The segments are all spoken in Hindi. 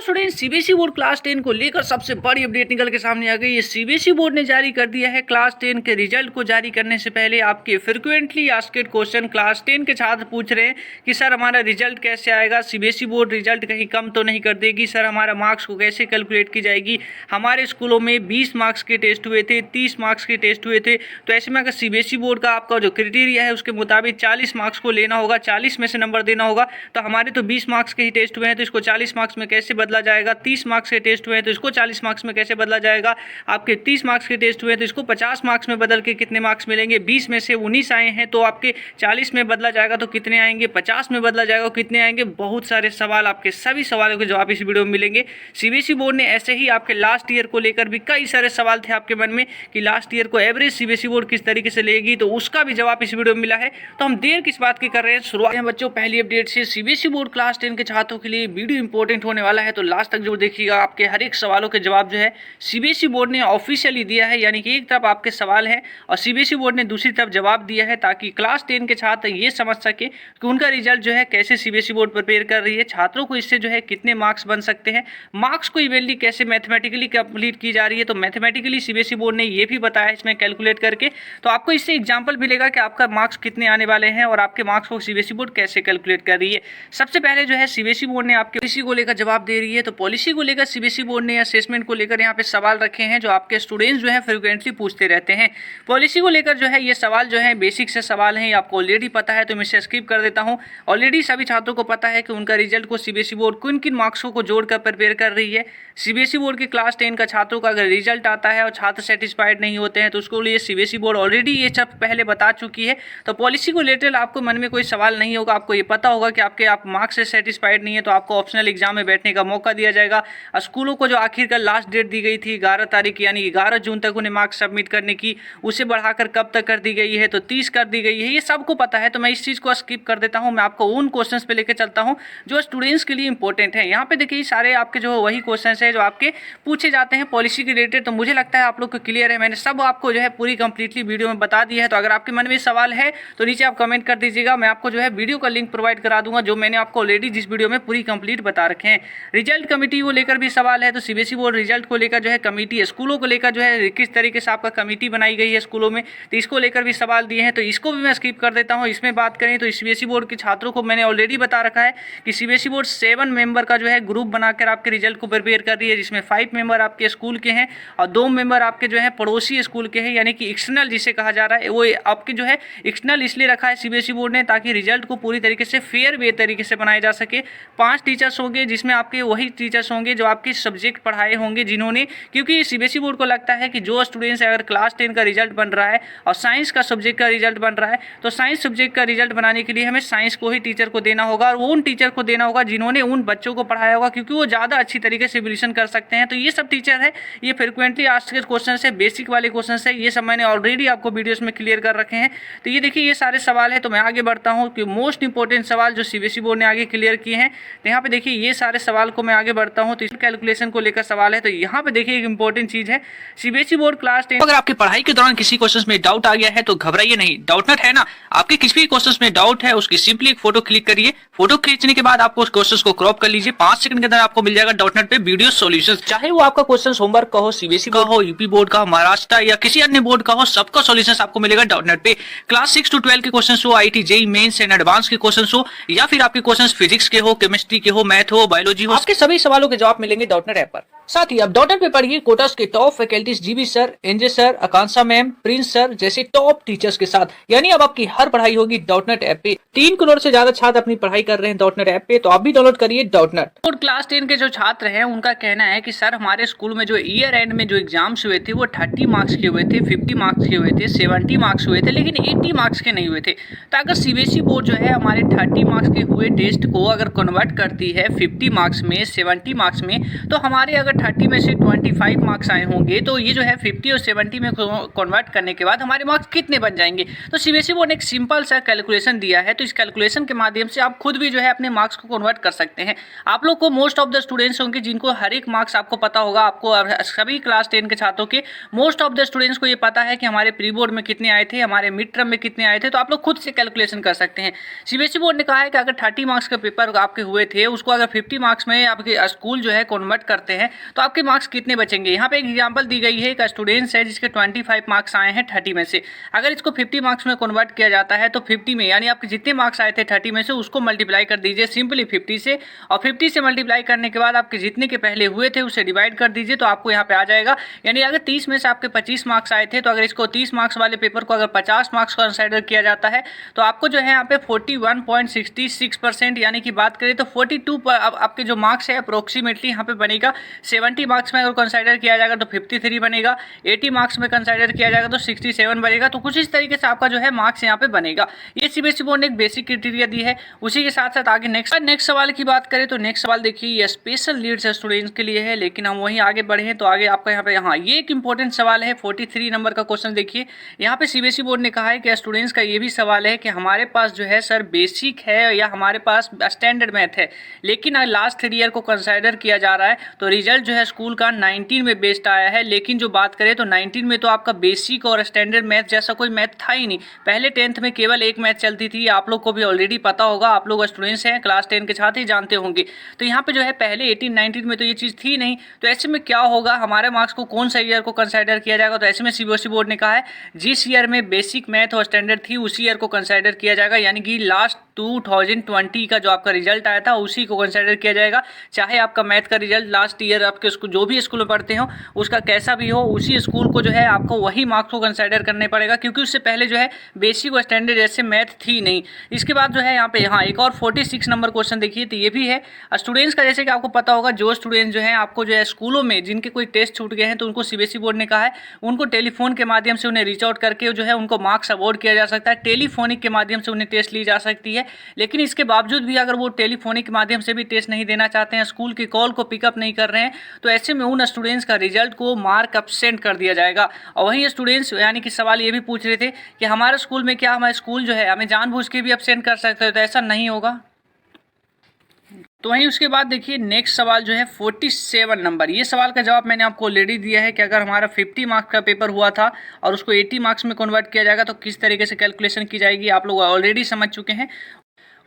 स्टूडेंट सीबीएसई बोर्ड क्लास 10 को लेकर सबसे बड़ी अपडेट निकल के सामने आ गई है। सीबीएसई बोर्ड ने जारी कर दिया है क्लास 10 के रिजल्ट को जारी करने से पहले आपके फ्रिक्वेंटली आस्क्ड क्वेश्चन क्लास 10 के छात्र पूछ रहे हैं कि सर हमारा रिजल्ट कैसे आएगा, सीबीएसई बोर्ड रिजल्ट कहीं कम तो नहीं कर देगी, सर हमारा मार्क्स को कैसे कैलकुलेट की जाएगी। हमारे स्कूलों में 20 मार्क्स के टेस्ट हुए थे, 30 मार्क्स के टेस्ट हुए थे, तो ऐसे में अगर सीबीएसई बोर्ड का आपका जो क्राइटेरिया है उसके मुताबिक 40 मार्क्स को लेना होगा, 40 में से नंबर देना होगा, तो हमारे तो 20 मार्क्स के ही टेस्ट हुए हैं तो इसको 40 मार्क्स में कैसे बदला जाएगा। 30 मार्क्स के टेस्ट हुए हैं तो इसको 40 मार्क्स में कैसे बदला जाएगा। आपके 30 मार्क्स के टेस्ट हुए हैं तो इसको 50 मार्क्स में बदल के कितने मार्क्स मिलेंगे। 20 में से 19 आए हैं तो आपके 40 में बदला जाएगा तो कितने आएंगे, 50 में बदला जाएगा तो कितने आएंगे। बहुत सारे सवाल, आपके सभी सवालों के जवाब इस वीडियो में मिलेंगे। सीबीएसई बोर्ड ने ऐसे ही आपके लास्ट ईयर को लेकर भी कई सारे सवाल थे आपके मन में कि लास्ट ईयर को एवरेज सीबीएसई बोर्ड किस तरीके से लेगी, तो उसका भी जवाब इस वीडियो में मिला है। तो हम देर किस बात की कर रहे हैं, शुरुआत है बच्चों पहली अपडेट से। सीबीएसई बोर्ड क्लास 10 के छात्रों के लिए वीडियो इंपॉर्टेंट होने वाला है, तो लास्ट तक जरूर देखिएगा। आपके हर एक सवालों के जवाब जो है सीबीएसई बोर्ड ने ऑफिशियली दिया है, यानी कि एक तरफ आपके सवाल है और सीबीएसई बोर्ड ने दूसरी तरफ जवाब दिया है, ताकि क्लास 10 के छात्र ये समझ सके कि उनका रिजल्ट जो है कैसे सीबीएसई बोर्ड प्रिपेयर कर रही है, छात्रों को इससे जो है कितने मार्क्स बन सकते हैं, मार्क्स को इवेंटली कैसे मैथमेटिकली कंप्लीट की जा रही है। तो मैथमेटिकली सीबीएसई बोर्ड ने ये भी बताया इसमें कैलकुलेट करके, तो आपको इससे एग्जाम्पल मिलेगा कि आपका मार्क्स कितने आने वाले हैं और आपके मार्क्स को सीबीएसई बोर्ड कैसे कैलकुलेट कर रही है। सबसे पहले जो है सीबीएसई बोर्ड ने आपके पॉलिसी को लेकर जवाब दे रही है, तो पॉलिसी को लेकर सीबीएसई बोर्ड ने असेसमेंट को लेकर यहाँ पे सवाल रखे हैं जो आपके स्टूडेंट्स जो है फ्रिक्वेंटली पूछते रहते हैं। पॉलिसी को लेकर जो है ये सवाल जो है बेसिक से सवाल हैं, ये आपको ऑलरेडी पता है तो मैं इसे स्किप कर देता हूँ। ऑलरेडी सभी छात्रों को पता है कि उनका रिजल्ट को सीबीएसई बोर्ड किन किन मार्क्सों को जोड़कर प्रिपेयर कर रही है। सीबीएसई बोर्ड के क्लास 10 का छात्रों का अगर रिजल्ट आता है और छात्र सेटिस्फाइड नहीं होते हैं तो उसको लिए सीबीएसई बोर्ड ऑलरेडी ये सब पहले बता चुकी है। तो पॉलिसी को रिलेटेड आपको मन में कोई सवाल नहीं होगा, आपको ये पता होगा कि आप मार्क्स से सेटिस्फाइड नहीं है तो आपको ऑप्शनल एग्जाम में बैठने का मौका दिया जाएगा। स्कूलों को जो आखिरकार लास्ट डेट दी गई थी 11 तारीख यानी 11 जून तक उन्हें मार्क्स सबमिट करने की, उसे बढ़ाकर कब तक कर दी गई है, तो 30 कर दी गई है, ये सबको पता है। तो मैं इस चीज़ को स्किप कर देता हूँ, मैं आपको उन क्वेश्चंस पे लेकर चलता हूँ जो स्टूडेंट्स के लिए इंपॉर्टेंट है। यहाँ पे देखिए सारे आपके जो वही क्वेश्चंस है जो आपके पूछे जाते हैं पॉलिसी के रिलेटेड। तो मुझे लगता है आप लोग को क्लियर है, मैंने सब आपको जो है पूरी कंप्लीटली वीडियो में बता दिया है। तो अगर आपके मन में सवाल है तो नीचे आप कमेंट कर दीजिएगा, मैं आपको जो है वीडियो का लिंक प्रोवाइड करा दूंगा जो मैंने आपको ऑलरेडी जिस वीडियो में पूरी कंप्लीट बता रखे हैं। रिजल्ट कमेटी को लेकर भी सवाल है, तो सीबीएसई बोर्ड रिजल्ट को लेकर जो है कमेटी, स्कूलों को लेकर जो है किस तरीके से आपका कमेटी बनाई गई है स्कूलों में, तो इसको लेकर भी सवाल दिए हैं, तो इसको भी मैं स्किप कर देता हूं। इसमें बात करें तो सीबीएसई बोर्ड के छात्रों को मैंने ऑलरेडी बता रखा है कि सीबीएसई बोर्ड 7 मेंबर का जो है ग्रुप बनाकर आपके रिजल्ट को प्रिपेयर कर रही है, जिसमें 5 मेंबर आपके स्कूल के हैं और 2 मेंबर आपके जो है पड़ोसी स्कूल के हैं, यानी कि एक्सटर्नल जिसे कहा जा रहा है। वो आपके जो है एक्सटर्नल इसलिए रखा है सीबीएसई बोर्ड ने ताकि रिजल्ट को पूरी तरीके से फेयर वे तरीके से बनाया जा सके। 5 टीचर्स होंगे जिसमें आपके वही टीचर्स होंगे जो आपके सब्जेक्ट पढ़ाए होंगे जिन्होंने, क्योंकि सीबीएसई बोर्ड को लगता है कि जो स्टूडेंट्स अगर क्लास 10 का रिजल्ट बन रहा है और साइंस का सब्जेक्ट का रिजल्ट बन रहा है तो साइंस सब्जेक्ट का रिजल्ट बनाने के लिए हमें साइंस को ही टीचर को देना होगा और वो उन टीचर को देना होगा जिन्होंने उन बच्चों को पढ़ाया होगा, क्योंकि वो ज़्यादा अच्छी तरीके से रिविजन कर सकते हैं। तो ये सब टीचर है, ये फ्रिक्वेंटली आस्क्ड क्वेश्चन है, बेसिक वाले क्वेश्चन है, ये सब मैंने ऑलरेडी आपको वीडियोस में क्लियर कर रखे हैं। तो ये देखिए ये सारे सवाल है, तो मैं आगे बढ़ता हूँ कि मोस्ट इंपॉर्टेंट सवाल जो सीबीएसई बोर्ड ने आगे क्लियर किए हैं। तो यहाँ पे देखिए ये सारे सवाल को मैं आगे बढ़ता हूँ, तो इस कैलकुलेशन को लेकर सवाल है। तो यहाँ पे देखिए एक इंपॉर्टेंट चीज है, सीबीएसई बोर्ड क्लास 10, अगर आपकी पढ़ाई के दौरान किसी क्वेश्चन में डाउट आ गया है तो घबराइए नहीं, डाउटनट है ना, आपके किसी भी क्वेश्चन में डाउट है उसकी सिंपली एक फोटो क्लिक करिए, फोटो खींचने के बाद आपको उस क्वेश्चन को क्रॉप कर लीजिए, 5 सेकंड के अंदर आपको मिल जाएगा डाउटनट पे वीडियो सॉल्यूशंस। चाहे वो आपका क्वेश्चन होमवर्क का हो, सीबीएसई का हो, यूपी बोर्ड का हो, महाराष्ट्र या किसी अन्य बोर्ड का हो, सबका सॉल्यूशंस आपको मिलेगा डाउटनट पे। क्लास 6 to 12 के क्वेश्चन हो, IT JEE mains and advance के क्वेश्चन हो, या फिर आपके क्वेश्चन फिजिक्स के हो, केमिस्ट्री के हो, मैथ हो, बायोलॉजी हो, आपके सभी सवालों के जवाब मिलेंगे डाउटनट ऐप पर। साथ ही आप डॉटनेट पे पढ़िए कोटास के top faculties GB sir, NJ sir, Akanksha ma'am, Prince sir जैसे टॉप टीचर्स के साथ, यानी अब आपकी हर पढ़ाई होगी डॉटनेट ऐप पे। 3 करोड़ से ज्यादा छात्र अपनी पढ़ाई कर रहे हैं डॉटनेट ऐप पे, तो आप भी डाउनलोड करिए डॉटनेट। और क्लास 10 के जो छात्र हैं उनका कहना है कि सर हमारे स्कूल में जो ईयर एंड में जो एग्जाम्स हुए थे वो 30 मार्क्स के हुए थे, 50 मार्क्स के हुए थे, 70 मार्क्स हुए थे, लेकिन 80 मार्क्स के नहीं हुए थे। तो अगर सीबीएसई बोर्ड जो है हमारे 30 मार्क्स के हुए टेस्ट को अगर कन्वर्ट करती है 50 मार्क्स में, 70 मार्क्स में, तो हमारे अगर अगर 30 में से 25 मार्क्स आए होंगे तो ये जो है 50 और 70 में कन्वर्ट करने के बाद हमारे मार्क्स कितने बन जाएंगे। तो सीबीएसई बोर्ड ने एक सिंपल सा कैलकुलेशन दिया है, तो इस कैलकुलेशन के माध्यम से आप खुद भी जो है अपने मार्क्स को कन्वर्ट कर सकते हैं। आप लोग को मोस्ट ऑफ द स्टूडेंट्स होंगे जिनको हर एक मार्क्स आपको पता होगा, आपको सभी क्लास 10 के छात्रों के मोस्ट ऑफ द स्टूडेंट्स को ये पता है कि हमारे प्री बोर्ड में कितने आए थे, हमारे मिड टर्म में कितने आए थे। तो आप लोग खुद से कैलकुलेशन कर सकते हैं। सीबीएसई बोर्ड ने कहा है कि अगर 30 मार्क्स का पेपर आपके हुए थे, उसको अगर 50 मार्क्स में आपके स्कूल जो है कन्वर्ट करते हैं तो आपके मार्क्स कितने बचेंगे। यहाँ पे एक एग्जांपल दी गई है, एक स्टूडेंट्स है जिसके 25 मार्क्स आए हैं 30 में से। अगर इसको 50 मार्क्स में कन्वर्ट किया जाता है तो 50 में यानी आपके जितने मार्क्स आए थे 30 में से उसको मल्टीप्लाई कर दीजिए सिंपली 50 से, और 50 से मल्टीप्लाई करने के बाद आपके जितने के पहले हुए थे उसे डिवाइड कर दीजिए तो आपको यहाँ पे आ जाएगा। यानी अगर 30 में से आपके 25 मार्क्स आए थे तो अगर इसको 30 मार्क्स वाले पेपर को अगर 50 मार्क्स कंसीडर किया जाता है तो आपको जो है यहाँ पे 41.66% यानी कि बात करें तो 42 पर आपके जो मार्क्स है अप्रोक्सीमेटली यहाँ पे बनेगा। 70 मार्क्स में अगर कंसीडर किया जाएगा तो 53 बनेगा, 80 मार्क्स में कंसीडर किया जाएगा तो 67 बनेगा। तो कुछ इस तरीके से आपका जो है मार्क्स यहाँ पे बनेगा। ये सीबीएसई बोर्ड ने एक बेसिक क्राइटेरिया दी है। उसी के साथ साथ आगे नेक्स्ट सवाल की बात करें तो नेक्स्ट सवाल देखिए ये स्पेशल नीड्स स्टूडेंट्स के लिए है, लेकिन हम वहीं आगे बढ़े हैं तो आगे आपका यहाँ पे ये एक इंपॉर्टेंट सवाल है 43 नंबर का क्वेश्चन देखिए। यहाँ पे सीबीएसई बोर्ड ने कहा है कि स्टूडेंट्स का ये भी सवाल है कि हमारे पास जो है सर बेसिक है या हमारे पास स्टैंडर्ड मैथ है, लेकिन लास्ट 3 ईयर को कंसीडर किया जा रहा है तो रिजल्ट जो है स्कूल का 19 में बेस्ट आया है। लेकिन जो बात करें तो 19 में तो आपका बेसिक और स्टैंडर्ड मैथ जैसा कोई मैथ था ही नहीं। पहले 10th में केवल एक मैथ चलती थी, आप लोग को भी ऑलरेडी पता होगा, आप लोग स्टूडेंट्स हैं क्लास 10 के छात्र ही जानते होंगे। तो यहाँ पे जो है पहले 18-19 में तो ये चीज़ थी नहीं। तो ऐसे में क्या होगा, हमारे मार्क्स को कौन सा ईयर को कंसीडर किया जाएगा। तो ऐसे में सीबीएसई बोर्ड ने कहा है जिस ईयर में बेसिक मैथ और स्टैंडर्ड थी उसी ईयर को कंसीडर किया जाएगा, यानी कि लास्ट 2020 का जो आपका रिजल्ट आया था उसी को कंसीडर किया जाएगा। चाहे आपका मैथ का रिजल्ट लास्ट ईयर आपके जो भी स्कूल में पढ़ते हो उसका कैसा भी हो, उसी स्कूल को जो है आपको वही मार्क्स को कंसीडर करने पड़ेगा, क्योंकि उससे पहले जो है बेसिक और स्टैंडर्ड जैसे मैथ थी नहीं। इसके बाद जो है यहाँ पे एक और 46 नंबर क्वेश्चन देखिए, तो ये भी है स्टूडेंट्स का। जैसे कि आपको पता होगा जो स्टूडेंट्स जो है आपको जो है स्कूलों में जिनके कोई टेस्ट छूट गए हैं तो उनको सीबीएसई बोर्ड ने कहा है उनको टेलीफोन के माध्यम से उन्हें रीच आउट करके जो है उनको मार्क्स अवॉर्ड किया जा सकता है। टेलीफोनिक के माध्यम से उन्हें टेस्ट ली जा सकती है, लेकिन इसके बावजूद भी अगर वो टेलीफोनिक के माध्यम से भी टेस्ट नहीं देना चाहते हैं, स्कूल की कॉल को पिकअप नहीं कर रहे हैं, तो ऐसे में उन स्टूडेंट्स का रिजल्ट को मार्क एब्सेंट कर दिया जाएगा। और वहीं स्टूडेंट्स यानी कि सवाल ये भी पूछ रहे थे कि हमारे स्कूल में क्या हमारा स्कूल जो है हमें जानबूझ के भी एब्सेंट कर सकते हैं, तो ऐसा नहीं होगा। तो वहीं उसके बाद देखिए नेक्स्ट सवाल जो है 47 नंबर, ये सवाल का जवाब मैंने आपको ऑलरेडी दिया है कि अगर हमारा 50 मार्क्स का पेपर हुआ था और उसको 80 मार्क्स में कन्वर्ट किया जाएगा तो किस तरीके से कैलकुलेशन की जाएगी, आप लोग ऑलरेडी समझ चुके हैं।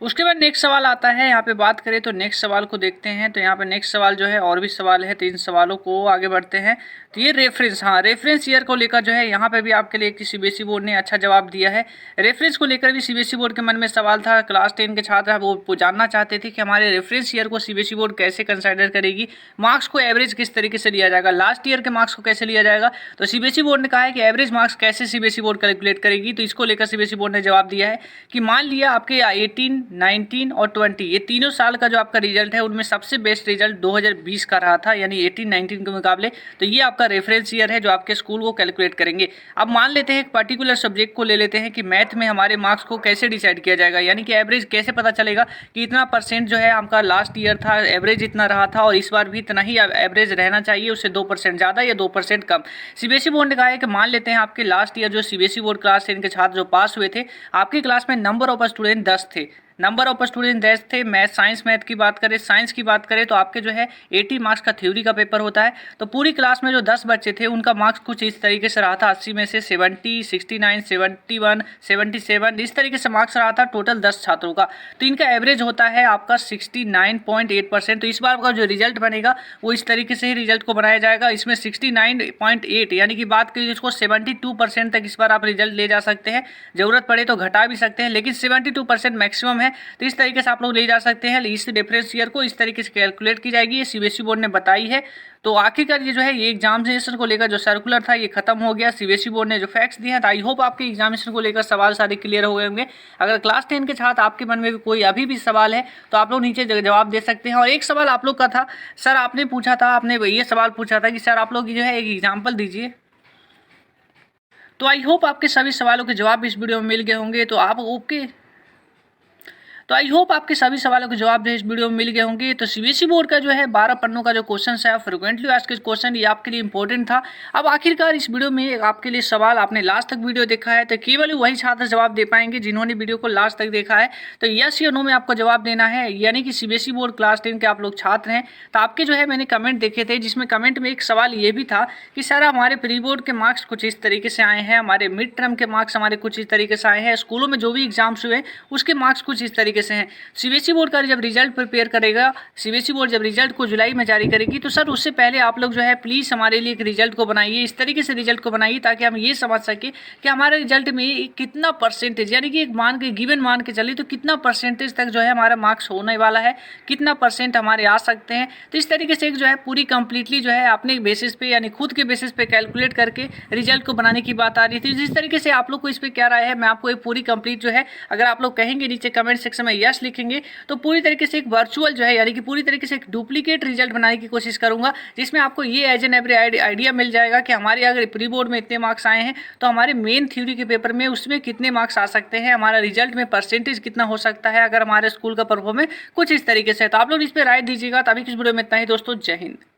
उसके बाद नेक्स्ट सवाल आता है, यहाँ पे बात करें तो नेक्स्ट सवाल को देखते हैं। तो यहाँ पे नेक्स्ट सवाल जो है और भी सवाल है, 3 सवालों को आगे बढ़ते हैं। तो ये रेफरेंस, रेफरेंस ईयर को लेकर जो है यहाँ पे भी आपके लिए एक सीबीएसई बोर्ड ने अच्छा जवाब दिया है। रेफरेंस को लेकर भी सीबीएसई बोर्ड के मन में सवाल था, क्लास 10 के छात्र वो जानना चाहते थे कि हमारे रेफरेंस ईयर को सीबीएसई बोर्ड कैसे कंसिडर करेगी, मार्क्स को एवरेज किस तरीके से लिया जाएगा, लास्ट ईयर के मार्क्स को कैसे लिया जाएगा। तो सीबीएसई बोर्ड ने कहा है कि एवरेज मार्क्स कैसे सीबीएसई बोर्ड कैलकुलेट करेगी। तो इसको लेकर सीबीएसई बोर्ड ने जवाब दिया है कि मान लिया आपके 18, 19 और 20 ये तीनों साल का जो आपका रिजल्ट है उनमें सबसे बेस्ट रिजल्ट 2020 का रहा था, यानी 18-19 के मुकाबले। तो ये आपका रेफरेंस ईयर है जो आपके स्कूल को कैलकुलेट करेंगे। अब मान लेते हैं एक पर्टिकुलर सब्जेक्ट को ले लेते हैं कि मैथ में हमारे मार्क्स को कैसे डिसाइड किया जाएगा, यानी कि एवरेज कैसे पता चलेगा कि इतना % जो है आपका लास्ट ईयर था एवरेज इतना रहा था और इस बार भी इतना ही एवरेज रहना चाहिए, उससे 2% ज़्यादा या 2% कम। सीबीएसई बोर्ड ने कहा है कि मान लेते हैं आपके लास्ट ईयर जो सीबीएसई बोर्ड क्लास 10 के छात्र जो पास हुए थे, आपकी क्लास में नंबर ऑफ स्टूडेंट 10 थे, नंबर ऑफ स्टूडेंट 10 थे। साइंस मैथ की बात करें, साइंस की बात करें तो आपके जो है 80 मार्क्स का थ्योरी का पेपर होता है। तो पूरी क्लास में जो 10 बच्चे थे उनका मार्क्स कुछ इस तरीके से रहा था, 80 में से 70, 69, 71, 77 इस तरीके से मार्क्स रहा था टोटल 10 छात्रों का। तो इनका एवरेज होता है आपका 69.8%। तो इस बार का जो रिजल्ट बनेगा वो इस तरीके से ही रिजल्ट को बनाया जाएगा। इसमें 69.8 यानी कि बात करिए इसको 72% तक इस बार आप रिजल्ट ले जा सकते हैं, जरूरत पड़े तो घटा भी सकते हैं, लेकिन 72% मैक्सिमम है। तो इस तरीके से आप लोग ले जा सकते हैं। इस रेफरेंस ईयर को इस तरीके से कैलकुलेट की जाएगी, ये सीबीएसई बोर्ड ने बताई है। तो आखिरकार ये जो है ये एग्जामिनेशन को लेकर जो सर्कुलर था ये खत्म हो गया। सीबीएसई बोर्ड ने जो फैक्ट्स दिए हैं, तो आई होप आपके एग्जामिनेशन को लेकर सवाल सारे क्लियर हो गए होंगे। अगर क्लास 10 के छात्र आपके मन में भी कोई अभी भी सवाल है तो आप लोग नीचे जवाब दे सकते हैं। और एक सवाल आप लोग का था, सर आपने पूछा था, आपने ये सवाल पूछा था कि सर आप लोग जो है एक एग्जाम्पल दीजिए। तो आई होप आपके सभी सवालों के जवाब इस वीडियो में मिल गए होंगे। तो आप ओके तो आई होप आपके सभी सवालों के जवाब जो है इस वीडियो में मिल गए होंगे। तो सीबीएसई बोर्ड का जो है 12 पन्नों का जो क्वेश्चन है फ्रिक्वेंटली आस्क्ड क्वेश्चन, ये आपके लिए इंपॉर्टेंट था। अब आखिरकार इस वीडियो में आपके लिए सवाल, आपने लास्ट तक वीडियो देखा है तो केवल वही छात्र जवाब दे पाएंगे जिन्होंने वीडियो को लास्ट तक देखा है। तो यस या नो में आपको जवाब देना है, यानी कि सीबीएसई बोर्ड क्लास 10 के आप लोग छात्र हैं। तो आपके जो है मैंने कमेंट देखे थे, जिसमें कमेंट में एक सवाल ये भी था कि सर हमारे प्री बोर्ड के मार्क्स कुछ इस तरीके से आए हैं, हमारे मिड टर्म के मार्क्स हमारे कुछ इस तरीके से आए हैं, स्कूलों में जो भी एग्जाम्स हुए उसके मार्क्स कुछ इस तरीके से हैं। सीबीएसई बोर्ड का जब रिजल्ट प्रिपेयर करेगा, सीबीएसई बोर्ड जब रिजल्ट को जुलाई में जारी करेगी, तो सर उससे पहले आप लोग जो है प्लीज़ हमारे लिए एक रिजल्ट को बनाइए, इस तरीके से रिजल्ट को बनाइए ताकि हम ये समझ सके कि हमारे रिजल्ट में कितना परसेंटेज, यानी कि एक मान के गिवन मान के चलिए तो कितना परसेंटेज तक जो है हमारा मार्क्स होने वाला है, कितना परसेंट हमारे आ सकते हैं। तो इस तरीके से एक जो है पूरी कंप्लीटली जो है अपने बेसिस पे, यानी खुद के बेसिस पे कैलकुलेट करके रिजल्ट को बनाने की बात आ रही थी। जिस तरीके से आप लोग को इस पर क्या राय है, मैं आपको एक पूरी कंप्लीट जो है, अगर आप लोग कहेंगे नीचे कमेंट सेक्शन में यस लिखेंगे, तो पूरी तरीके से एक वर्चुअल जो है, यानी कि पूरी तरीके से एक डुप्लीकेट रिजल्ट बनाने की कोशिश करूंगा, जिसमें आपको ये एज एन एवरी आइडिया मिल जाएगा कि हमारे अगर प्री बोर्ड में इतने मार्क्स आए हैं तो हमारे मेन थ्योरी के पेपर में उसमें कितने मार्क्स आ सकते हैं, हमारा रिजल्ट में परसेंटेज कितना हो सकता है अगर हमारे स्कूल का परफॉर्मेंस कुछ इस तरीके से है। तो आप लोग इस पर राय दीजिएगा। तो अभी किस वीडियो में इतना ही दोस्तों, जय हिंद।